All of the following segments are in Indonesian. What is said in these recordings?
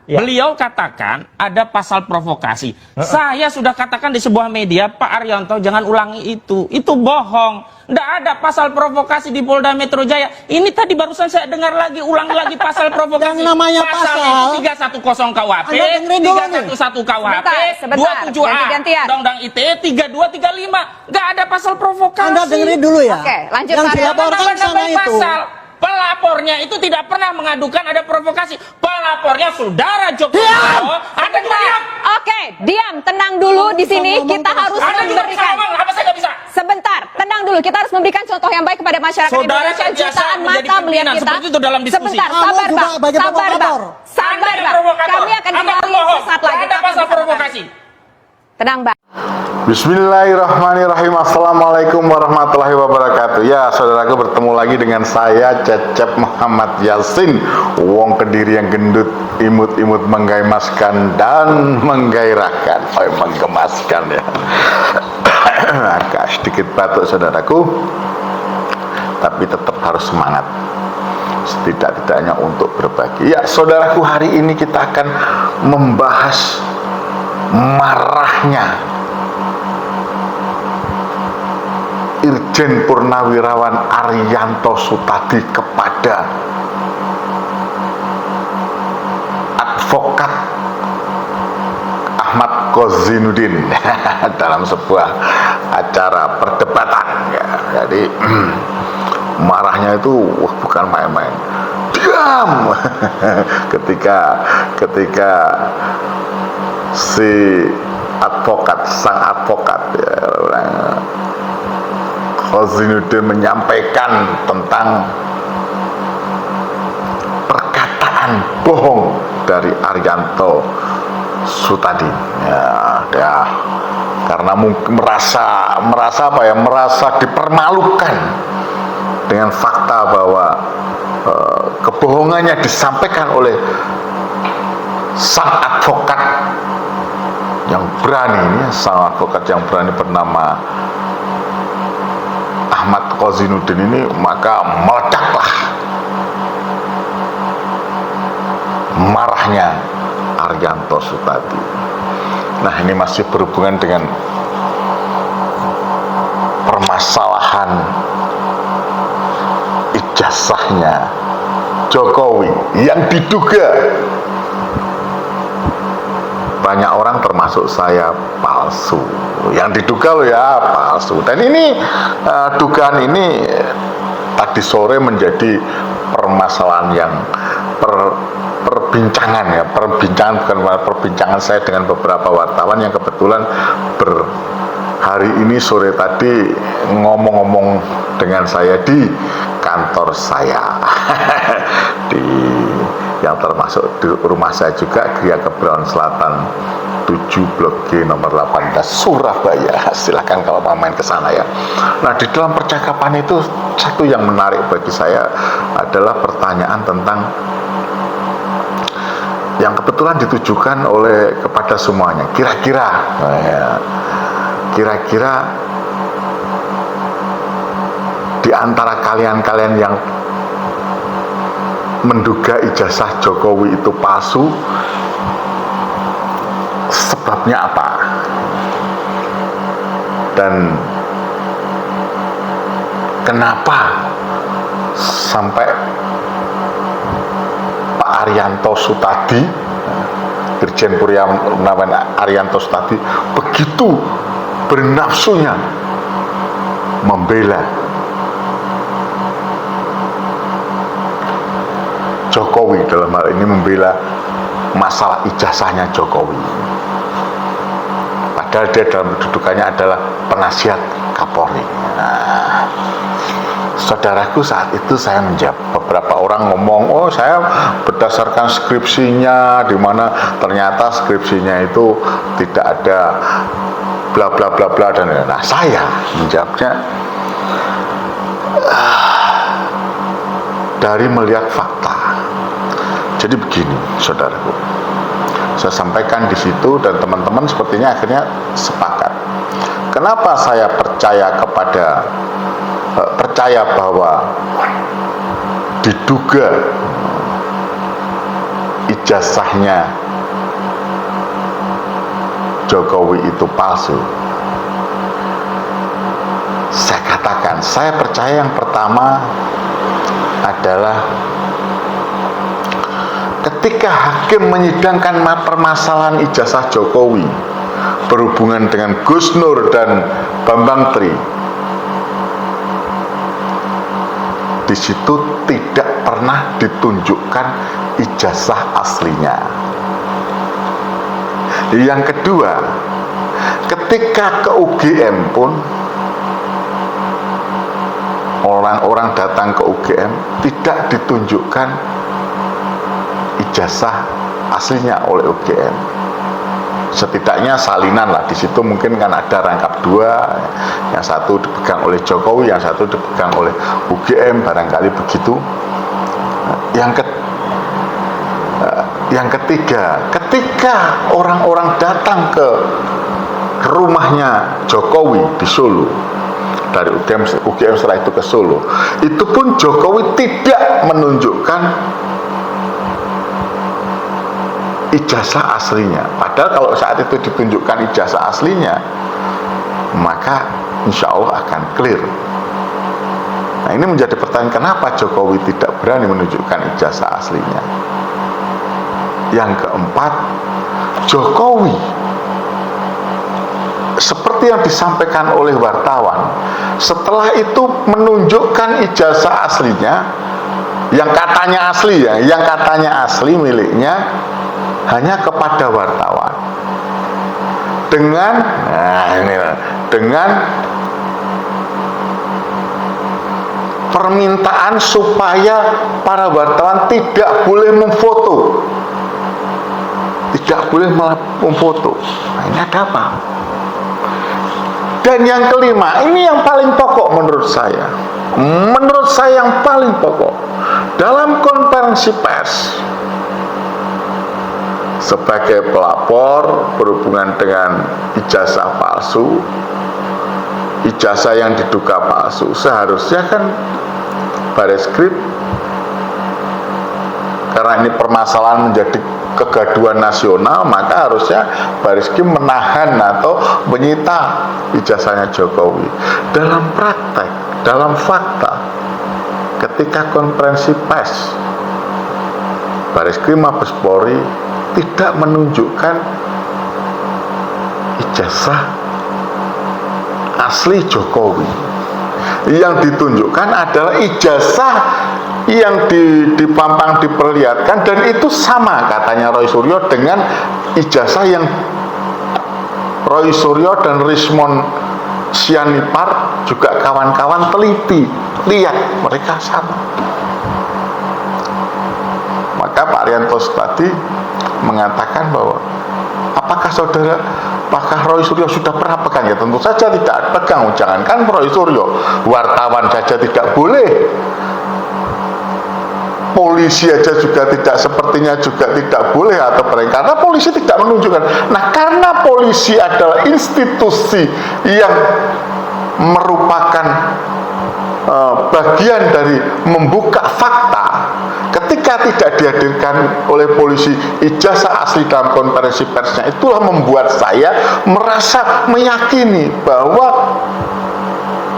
Ya. Beliau katakan ada pasal provokasi. Saya sudah katakan di sebuah media, Pak Arianto jangan ulangi itu. Itu bohong. Nggak ada pasal provokasi di Polda Metro Jaya. Ini tadi barusan saya dengar lagi, ulang lagi pasal provokasi. Yang namanya pasal 310 KUHP, Anda dengerin dulu nih. 311 KUHP, Sebentar, 27A, ganti-gantian. Undang-Undang ITE 3235. Nggak ada pasal provokasi. Anda dengerin dulu ya. Oke, lanjut, Yang Pak. dilaporkan sana Nambah-nambah itu. pasal. Pelapornya itu tidak pernah mengadukan ada provokasi. Pelapornya saudara Jokowi. Anda juga diam. Oke, diam, tenang dulu di sini. ngomong Kita terus. harus Anda juga bisa memberikan. ngomong. Apa saya nggak bisa? Sebentar, tenang dulu. Kita harus memberikan contoh yang baik kepada masyarakat Saudara Indonesia. terbiasa Jutaan menjadi mata melihat pimpinan kita. seperti itu dalam diskusi. Sebentar, Kamu sabar juga bang, sebagai sabar bang, provokator. sabar Anda bang. provokator. Kami akan Anda kembali pembohong. sesaat lagi. Ada pasal provokasi. Tenang bang. Bismillahirrahmanirrahim. Assalamualaikum warahmatullahi wabarakatuh. Ya, saudaraku, bertemu lagi dengan saya Cecep Muhammad Yasin, wong Kediri yang gendut, imut-imut, menggaimaskan dan menggairahkan. Oh, menggemaskan ya. Agak sedikit batuk saudaraku, tapi tetap harus semangat. Setidak-tidaknya untuk berbagi. Ya, saudaraku, hari ini kita akan membahas marahnya Irjen Purnawirawan Arianto Sutadi kepada advokat Ahmad Kozinuddin dalam sebuah acara perdebatan ya. Jadi marahnya itu bukan main-main. Diam. ketika si sang advokat ya, Kozinuddin menyampaikan tentang perkataan bohong dari Arianto Sutadi ya, karena mungkin merasa dipermalukan dengan fakta bahwa kebohongannya disampaikan oleh sang advokat yang berani ini, sang advokat yang berani bernama Ahmad Kozinuddin ini, maka meledaklah marahnya Arianto Sutadi. Nah, ini masih berhubungan dengan permasalahan ijazahnya Jokowi yang diduga banyak orang termasuk saya palsu, yang diduga loh ya palsu. Dan ini dugaan ini tadi sore menjadi permasalahan yang perbincangan saya dengan beberapa wartawan yang kebetulan hari ini sore tadi ngomong-ngomong dengan saya di kantor saya yang termasuk di rumah saya juga, Gria Kebon Selatan 7 Blok G nomor 18 Surabaya. Silahkan kalau mau main ke sana ya. Nah, di dalam percakapan itu satu yang menarik bagi saya adalah pertanyaan tentang yang kebetulan ditujukan kepada semuanya. Kira-kira di antara kalian-kalian yang menduga ijazah Jokowi itu palsu, sebabnya apa? Dan kenapa sampai Pak Arianto Sutadi, Irjen Purnawirawan Arianto Sutadi, begitu bernafsunya membela Jokowi, dalam hal ini membela masalah ijazahnya Jokowi, padahal dia dalam kedudukannya adalah penasihat Kapolri. Nah, saudaraku, saat itu saya menjawab, beberapa orang ngomong, oh saya berdasarkan skripsinya, di mana ternyata skripsinya itu tidak ada bla bla bla bla, dan nah, saya menjawabnya dari melihat fakta. Jadi begini, saudaraku, saya sampaikan di situ dan teman-teman sepertinya akhirnya sepakat. Kenapa saya percaya bahwa diduga ijazahnya Jokowi itu palsu, saya katakan, saya percaya yang pertama adalah ketika hakim menyidangkan permasalahan ijazah Jokowi berhubungan dengan Gus Nur dan Bambang Tri, di situ tidak pernah ditunjukkan ijazah aslinya. Yang kedua, ketika ke UGM pun orang-orang datang ke UGM tidak ditunjukkan ijazah aslinya oleh UGM. Setidaknya salinan lah, di situ mungkin kan ada rangkap dua, yang satu dipegang oleh Jokowi, yang satu dipegang oleh UGM, barangkali begitu. Yang ketiga, ketika orang-orang datang ke rumahnya Jokowi di Solo, dari UGM setelah itu ke Solo, itu pun Jokowi tidak menunjukkan ijazah aslinya. Padahal kalau saat itu ditunjukkan ijazah aslinya, maka insya Allah akan clear. Nah, ini menjadi pertanyaan, kenapa Jokowi tidak berani menunjukkan ijazah aslinya. Yang keempat, Jokowi seperti yang disampaikan oleh wartawan, setelah itu menunjukkan ijazah aslinya, yang katanya asli ya, yang katanya asli miliknya, hanya kepada wartawan dengan permintaan supaya para wartawan tidak boleh memfoto, tidak boleh memfoto. Nah, ini ada apa? Dan yang kelima, ini yang paling pokok menurut saya yang paling pokok, dalam konferensi pers sebagai pelapor berhubungan dengan ijazah palsu, ijazah yang diduga palsu, seharusnya kan Bareskrim, karena ini permasalahan menjadi kegaduhan nasional, maka harusnya Bareskrim menahan atau menyita ijazahnya Jokowi. Dalam praktek, dalam fakta, ketika konferensi pers, Bareskrim Mabes Polri tidak menunjukkan ijazah asli Jokowi. Yang ditunjukkan adalah ijazah yang dipampang diperlihatkan, dan itu sama katanya Roy Suryo dengan ijazah yang Roy Suryo dan Rismond Sianipar juga kawan-kawan teliti, lihat mereka sama. Maka Pak Arianto tadi mengatakan bahwa apakah Roy Suryo sudah pernah pegang? Ya tentu saja tidak pegang. Jangankan Roy Suryo, wartawan saja tidak boleh, polisi aja juga tidak, sepertinya juga tidak boleh, atau karena polisi tidak menunjukkan. Nah, karena polisi adalah institusi yang merupakan bagian dari membuka fakta, ketika tidak dihadirkan oleh polisi ijazah asli dalam konferensi persnya, itulah membuat saya merasa meyakini bahwa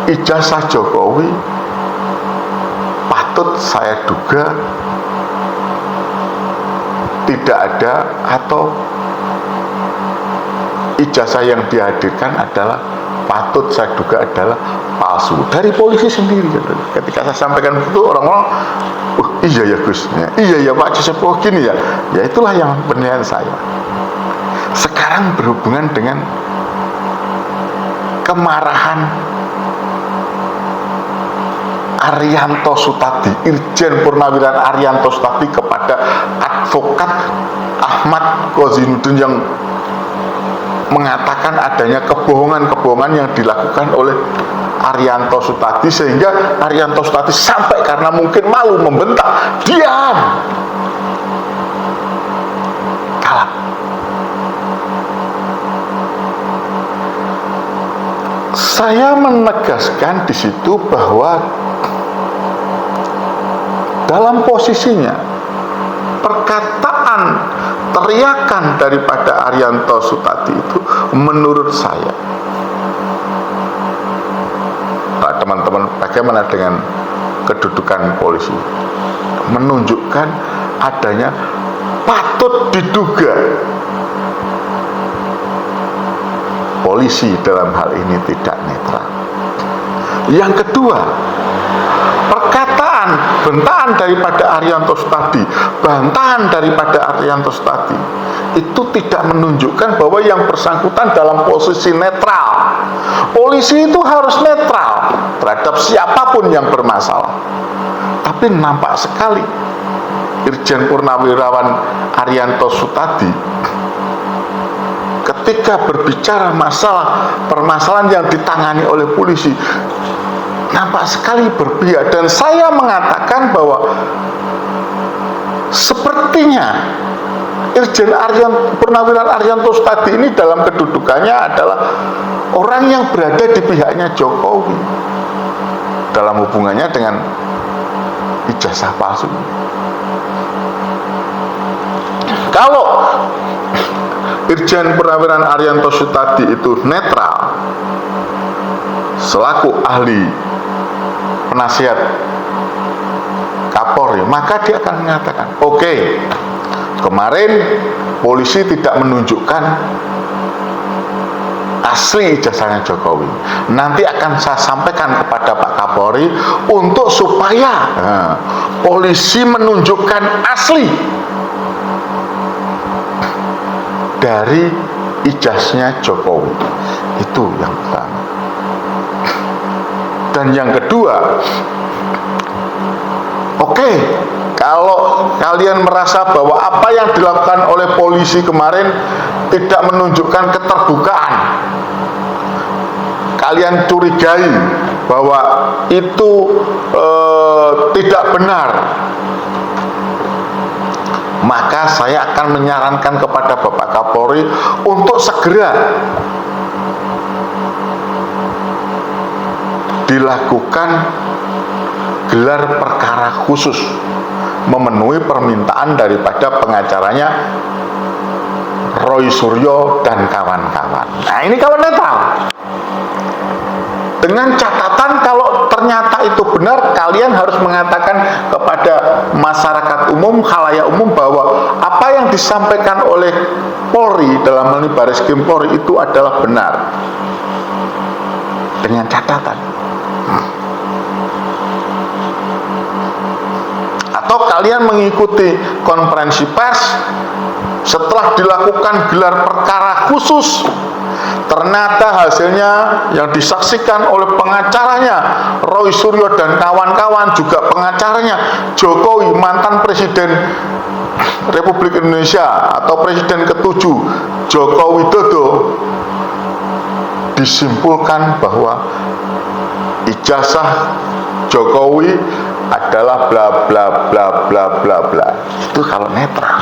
ijazah Jokowi patut saya duga tidak ada, atau ijazah yang dihadirkan adalah patut saya duga adalah palsu dari polisi sendiri. Ketika saya sampaikan itu, orang-orang, oh iya ya Gus, iya ya Pak Joseph, oh gini ya, ya itulah yang penilaian saya. Sekarang berhubungan dengan kemarahan Arianto Sutadi, Irjen Purnawirawan Arianto Sutadi kepada advokat Ahmad Kozinuddin yang mengatakan adanya kebohongan-kebohongan yang dilakukan oleh Arianto Sutadi, sehingga Arianto Sutadi sampai karena mungkin malu membentak, diam, kalap. Saya menegaskan di situ bahwa dalam posisinya perkataan teriakan daripada Arianto Sutadi itu menurut saya, Pak teman-teman, bagaimana dengan kedudukan polisi? Menunjukkan adanya patut diduga polisi dalam hal ini tidak netral. Yang kedua, perkataan, bantahan daripada Arianto Sutadi, bantahan daripada Arianto Sutadi itu tidak menunjukkan bahwa yang bersangkutan dalam posisi netral. Polisi itu harus netral terhadap siapapun yang bermasalah. Tapi nampak sekali Irjen Purnawirawan Arianto Sutadi ketika berbicara masalah permasalahan yang ditangani oleh polisi, nampak sekali berpihak. Dan saya mengatakan bahwa sepertinya Irjen Purnawirawan Arianto Sutadi ini dalam kedudukannya adalah orang yang berada di pihaknya Jokowi dalam hubungannya dengan ijazah palsu. Kalau Irjen Purnawirawan Arianto Sutadi itu netral selaku ahli penasihat Kapolri, maka dia akan mengatakan, oke, kemarin polisi tidak menunjukkan asli ijazahnya Jokowi. Nanti akan saya sampaikan kepada Pak Kapolri untuk supaya polisi menunjukkan asli dari ijazahnya Jokowi. Itu yang pertama. Dan yang kedua, oke, kalau kalian merasa bahwa apa yang dilakukan oleh polisi kemarin tidak menunjukkan keterbukaan, kalian curigai bahwa itu tidak benar, maka saya akan menyarankan kepada Bapak Kapolri untuk segera dilakukan gelar perkara khusus memenuhi permintaan daripada pengacaranya Roy Suryo dan kawan-kawan. Nah, ini kalau netral. Dengan catatan kalau ternyata itu benar, kalian harus mengatakan kepada masyarakat umum, khalayak umum, bahwa apa yang disampaikan oleh Polri dalam hal ini Bareskrim Polri itu adalah benar. Dengan catatan. Atau kalian mengikuti konferensi pers setelah dilakukan gelar perkara khusus, ternyata hasilnya yang disaksikan oleh pengacaranya Roy Suryo dan kawan-kawan, juga pengacaranya Jokowi, mantan Presiden Republik Indonesia atau Presiden ke-7 Joko Widodo, disimpulkan bahwa ijazah Jokowi adalah bla bla bla bla bla bla. Itu kalau netral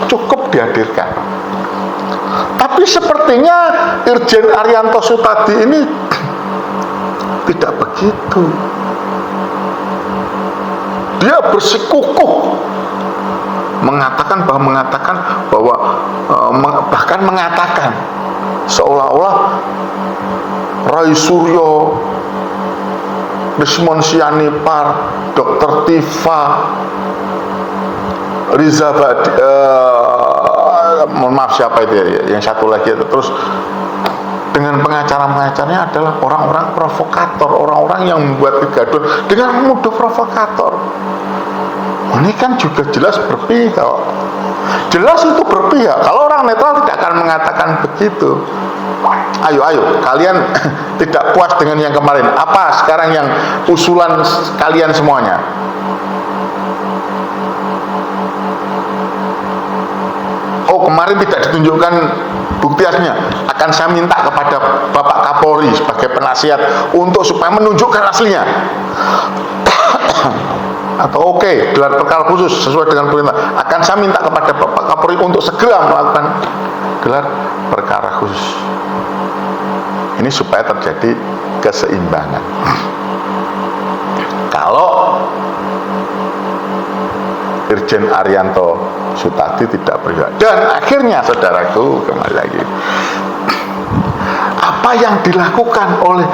cukup dihadirkan. Tapi sepertinya Irjen Arianto Sutadi ini tidak begitu. Dia bersikukuh mengatakan bahwa bahkan mengatakan seolah-olah Roy Suryo, Rismon Sianipar, Dr. Tifa, Riza mohon maaf siapa itu ya, yang satu lagi itu, terus dengan pengacara-pengacaranya adalah orang-orang provokator, orang-orang yang membuat kegaduhan dengan menuduh provokator. Ini kan juga jelas berpihak. Jelas itu berpihak. Kalau orang netral tidak akan mengatakan begitu. Ayo, kalian tidak puas dengan yang kemarin. Apa sekarang yang usulan kalian semuanya? Oh, kemarin tidak ditunjukkan bukti aslinya. Akan saya minta kepada Bapak Kapolri sebagai penasihat untuk supaya menunjukkan aslinya. Atau oke, gelar perkara khusus sesuai dengan perintah. Akan saya minta kepada Bapak Kapolri untuk segera melakukan gelar perkara khusus. Ini supaya terjadi keseimbangan. Irjen Arianto Sutadi tidak berpihak. Dan akhirnya saudaraku, kembali lagi, apa yang dilakukan oleh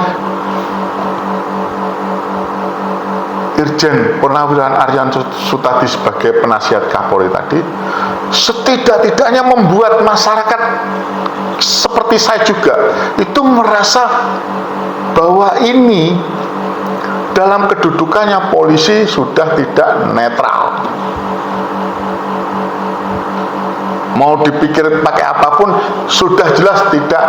Irjen Purnawirawan Arianto Sutadi sebagai penasihat Kapolri tadi setidak-tidaknya membuat masyarakat seperti saya juga itu merasa bahwa ini dalam kedudukannya polisi sudah tidak netral. Mau dipikir pakai apapun sudah jelas tidak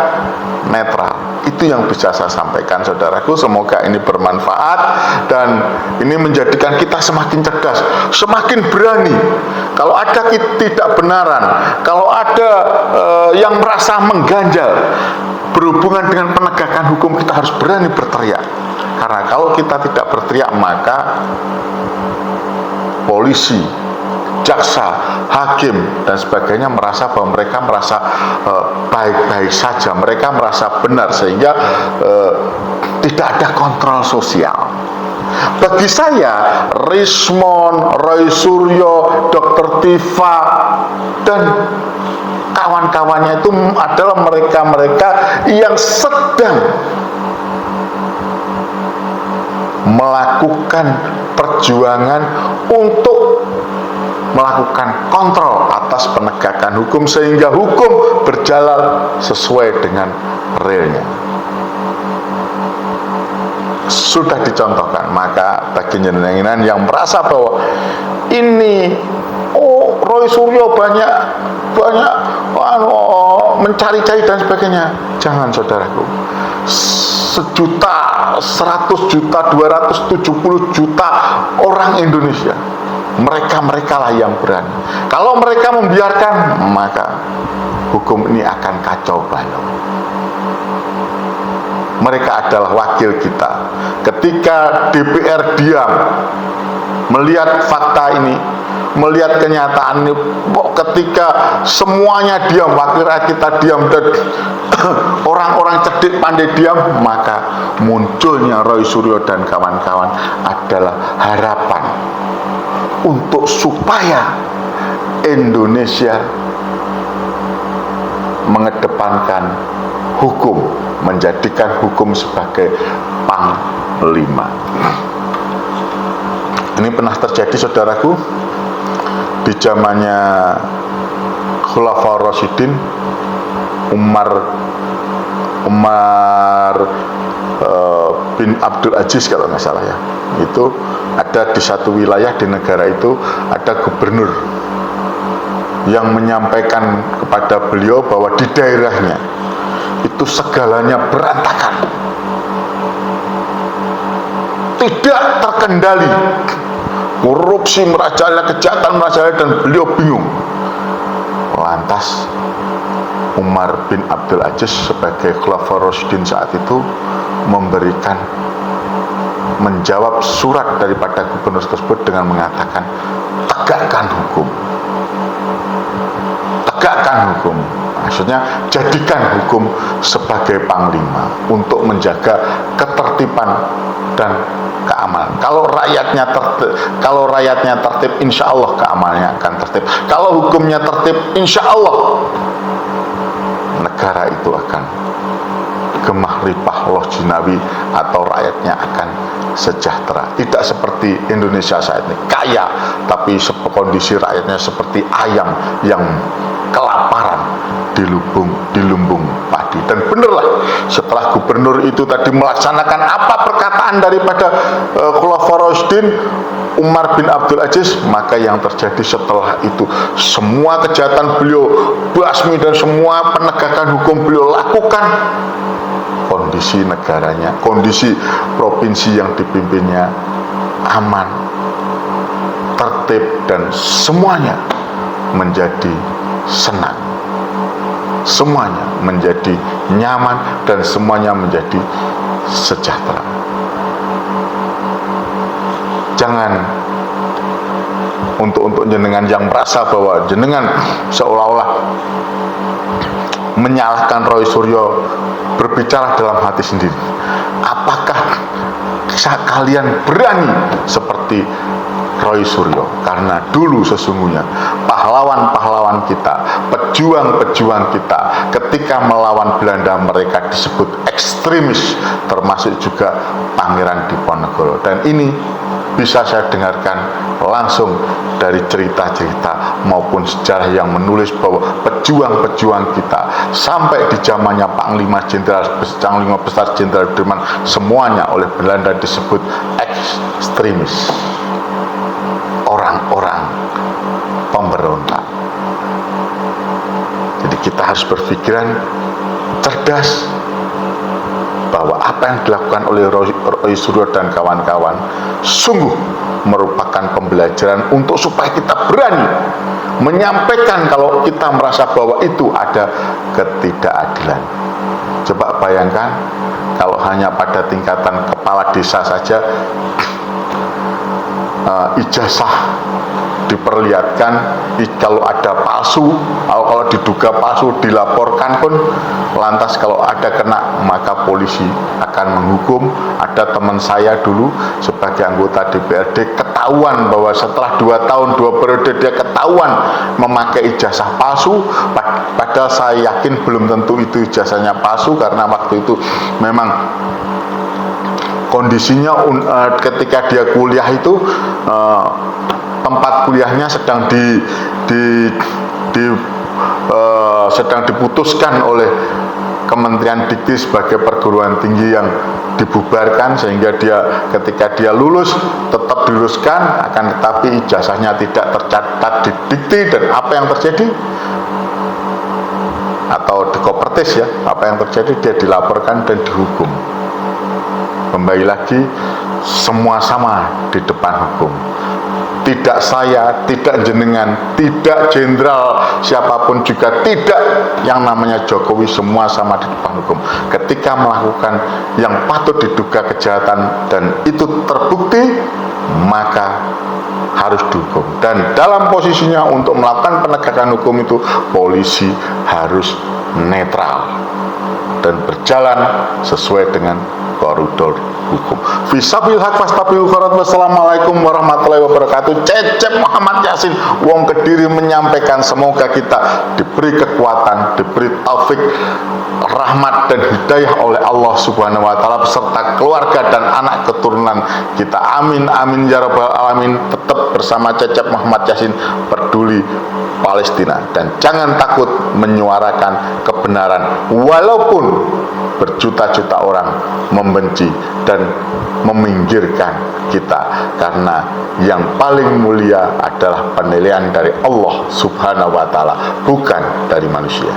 netral. Itu yang bisa saya sampaikan saudaraku. Semoga ini bermanfaat dan ini menjadikan kita semakin cerdas, semakin berani. Kalau ada ketidakbenaran, kalau ada yang merasa mengganjal berhubungan dengan penegakan hukum, kita harus berani berteriak. Karena kalau kita tidak berteriak, maka polisi, jaksa, hakim dan sebagainya merasa bahwa mereka merasa baik-baik saja, mereka merasa benar, sehingga tidak ada kontrol sosial. Bagi saya, Rismond, Roy Suryo, Dr. Tifa dan kawan-kawannya itu adalah mereka-mereka yang sedang melakukan perjuangan untuk melakukan kontrol atas penegakan hukum sehingga hukum berjalan sesuai dengan realnya. Sudah dicontohkan, maka bagi jenengan yang merasa bahwa ini Roy Suryo banyak mencari-cari dan sebagainya, jangan saudaraku. 1 juta, 100 juta, 270 juta orang Indonesia, mereka lah yang berani. Kalau mereka membiarkan, maka hukum ini akan kacau balau. Mereka adalah wakil kita. Ketika DPR diam melihat fakta ini, melihat kenyataan ini, ketika semuanya diam, wakil rakyat kita diam dan orang-orang cerdik pandai diam, maka munculnya Roy Suryo dan kawan-kawan adalah harapan untuk supaya Indonesia mengedepankan hukum, menjadikan hukum sebagai panglima. Ini pernah terjadi saudaraku di zamannya Khulafaur Rasyidin, Umar bin Abdul Aziz kalau nggak salah ya. Itu ada di satu wilayah di negara itu ada gubernur yang menyampaikan kepada beliau bahwa di daerahnya itu segalanya berantakan, tidak terkendali, korupsi merajalela, kejahatan merajalela, dan beliau bingung. Lantas Umar bin Abdul Aziz sebagai Khulafaur Rasyidin saat itu menjawab surat daripada gubernur tersebut dengan mengatakan, tegakkan hukum. Tegakkan hukum, maksudnya jadikan hukum sebagai panglima untuk menjaga ketertiban dan keamanan. Kalau rakyatnya tertib, insya Allah keamanannya akan tertib. Kalau hukumnya tertib, insya Allah negara itu akan gemah ripah loh jinawi, atau rakyatnya akan sejahtera. Tidak seperti Indonesia saat ini, kaya tapi kondisi rakyatnya seperti ayam yang kelaparan di lumbung padi. Dan benerlah, setelah gubernur itu tadi melaksanakan apa perkataan daripada Khulafaur Rasyidin Umar bin Abdul Aziz, maka yang terjadi setelah itu, semua kejahatan beliau basmi dan semua penegakan hukum beliau lakukan. Kondisi negaranya, kondisi provinsi yang dipimpinnya aman, tertib, dan semuanya menjadi senang, semuanya menjadi nyaman, dan semuanya menjadi sejahtera. Jangan untuk jenengan yang merasa bahwa jenengan seolah-olah menyalahkan Roy Suryo, berbicara dalam hati sendiri. Apakah kalian berani seperti Roy Suryo, karena dulu sesungguhnya pahlawan-pahlawan kita, pejuang-pejuang kita ketika melawan Belanda mereka disebut ekstremis, termasuk juga Pangeran Diponegoro. Dan ini bisa saya dengarkan langsung dari cerita-cerita maupun sejarah yang menulis bahwa pejuang-pejuang kita sampai di zamannya Panglima Besar Jenderal Sudirman semuanya oleh Belanda disebut ekstremis, orang-orang pemberontak. Jadi kita harus berpikiran cerdas bahwa apa yang dilakukan oleh Roy Suryo dan kawan-kawan sungguh merupakan pembelajaran untuk supaya kita berani menyampaikan kalau kita merasa bahwa itu ada ketidakadilan. Coba bayangkan kalau hanya pada tingkatan kepala desa saja ijazah diperlihatkan, kalau ada palsu atau kalau diduga palsu dilaporkan pun, lantas kalau ada kena maka polisi akan menghukum. Ada teman saya dulu sebagai anggota DPRD ketahuan bahwa setelah 2 tahun 2 periode dia ketahuan memakai ijazah palsu, padahal saya yakin belum tentu itu ijazahnya palsu karena waktu itu memang kondisinya ketika dia kuliah itu tempat kuliahnya sedang sedang diputuskan oleh Kementerian Dikti sebagai perguruan tinggi yang dibubarkan, sehingga dia ketika dia lulus tetap diluluskan, akan tetapi ijazahnya tidak tercatat di Dikti. Dan apa yang terjadi? Atau di Kopertis ya, apa yang terjadi? Dia dilaporkan dan dihukum. Kembali lagi, semua sama di depan hukum. Tidak saya, tidak jenengan, tidak jenderal siapapun juga, tidak yang namanya Jokowi, semua sama di depan hukum. Ketika melakukan yang patut diduga kejahatan dan itu terbukti, maka harus dihukum. Dan dalam posisinya untuk melakukan penegakan hukum itu, polisi harus netral dan berjalan sesuai dengan koridor hukum. Fisabil haq fastabiqul khairat. Wassalamualaikum warahmatullahi wabarakatuh. Cecep Muhammad Yasin, Wong Kediri, menyampaikan semoga kita diberi kekuatan, diberi taufik, rahmat dan hidayah oleh Allah Subhanahu wa taala beserta keluarga dan anak keturunan kita. Amin amin ya rabbal alamin. Tetap bersama Cecep Muhammad Yasin, peduli Palestina, dan jangan takut menyuarakan kebenaran walaupun berjuta-juta orang membenci dan meminggirkan kita, karena yang paling mulia adalah penilaian dari Allah Subhanahu wa taala, bukan dari manusia.